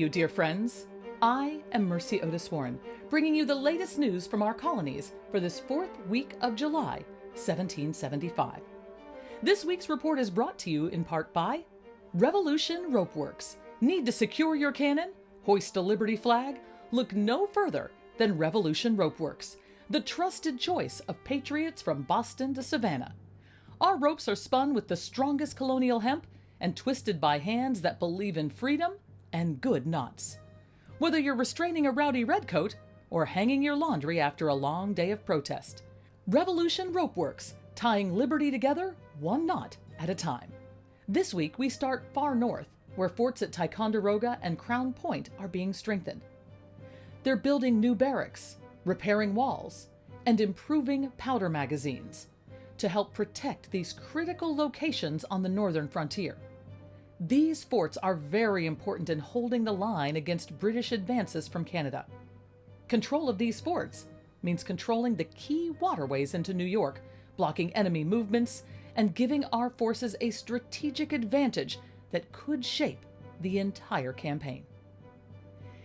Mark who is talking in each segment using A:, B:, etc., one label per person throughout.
A: you, dear friends. I am Mercy Otis Warren, bringing you the latest news from our colonies for this fourth week of July, 1775. This week's report is brought to you in part by Revolution Ropeworks. Need to secure your cannon? Hoist a Liberty flag? Look no further than Revolution Ropeworks, the trusted choice of patriots from Boston to Savannah. Our ropes are spun with the strongest colonial hemp and twisted by hands that believe in freedom and good knots. Whether you're restraining a rowdy redcoat or hanging your laundry after a long day of protest, Revolution Ropeworks, tying liberty together one knot at a time. This week we start far north, where forts at Ticonderoga and Crown Point are being strengthened. They're building new barracks, repairing walls, and improving powder magazines to help protect these critical locations on the northern frontier. These forts are very important in holding the line against British advances from Canada. Control of these forts means controlling the key waterways into New York, blocking enemy movements, and giving our forces a strategic advantage that could shape the entire campaign.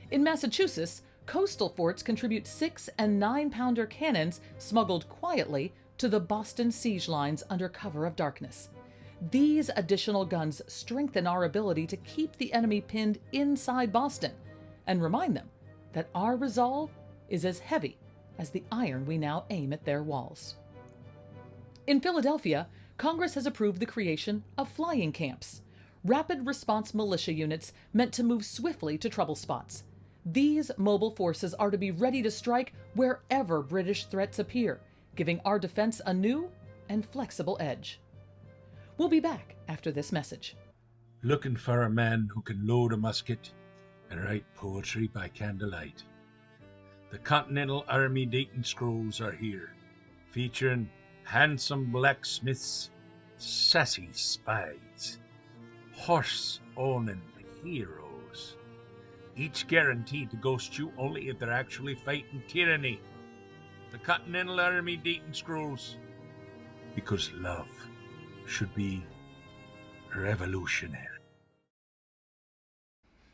A: In Massachusetts, coastal forts contribute 6- and 9-pounder cannons smuggled quietly to the Boston siege lines under cover of darkness. These additional guns strengthen our ability to keep the enemy pinned inside Boston and remind them that our resolve is as heavy as the iron we now aim at their walls. In Philadelphia, Congress has approved the creation of flying camps, rapid response militia units meant to move swiftly to trouble spots. These mobile forces are to be ready to strike wherever British threats appear, giving our defense a new and flexible edge. We'll be back after this message.
B: Looking for a man who can load a musket and write poetry by candlelight. The Continental Army Dayton Scrolls are here, featuring handsome blacksmiths, sassy spies, horse-owning heroes, each guaranteed to ghost you only if they're actually fighting tyranny. The Continental Army Dayton Scrolls, because love should be revolutionary.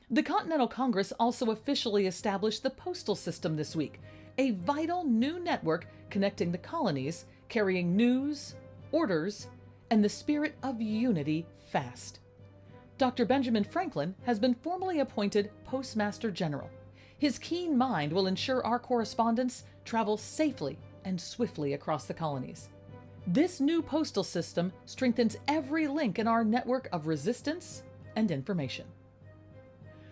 A: The Continental Congress also officially established the postal system this week, a vital new network connecting the colonies, carrying news, orders, and the spirit of unity fast. Dr. Benjamin Franklin has been formally appointed Postmaster General. His keen mind will ensure our correspondence travels safely and swiftly across the colonies. This new postal system strengthens every link in our network of resistance and information.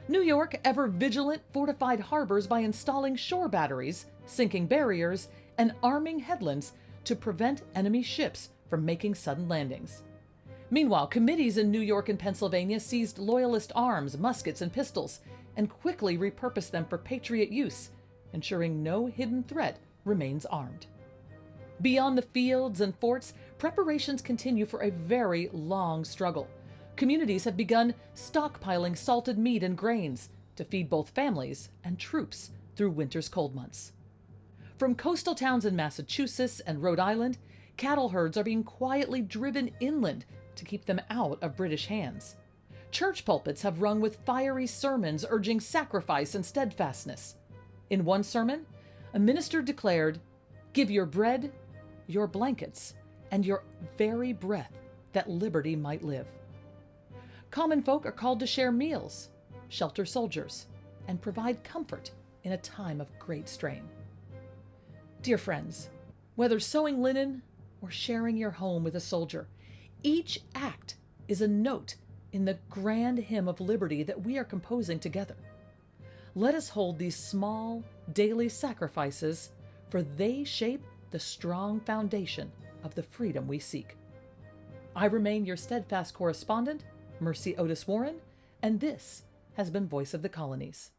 A: New York ever vigilant fortified harbors by installing shore batteries, sinking barriers, and arming headlands to prevent enemy ships from making sudden landings. Meanwhile, committees in New York and Pennsylvania seized Loyalist arms, muskets, and pistols, and quickly repurposed them for Patriot use, ensuring no hidden threat remains armed. Beyond the fields and forts, preparations continue for a very long struggle. Communities have begun stockpiling salted meat and grains to feed both families and troops through winter's cold months. From coastal towns in Massachusetts and Rhode Island, cattle herds are being quietly driven inland to keep them out of British hands. Church pulpits have rung with fiery sermons urging sacrifice and steadfastness. In one sermon, a minister declared, "Give your bread, your blankets, and your very breath that liberty might live." Common folk are called to share meals, shelter soldiers, and provide comfort in a time of great strain. Dear friends, whether sewing linen or sharing your home with a soldier, each act is a note in the grand hymn of liberty that we are composing together. Let us hold these small, daily sacrifices, for they shape the strong foundation of the freedom we seek. I remain your steadfast correspondent, Mercy Otis Warren, and this has been Voice of the Colonies.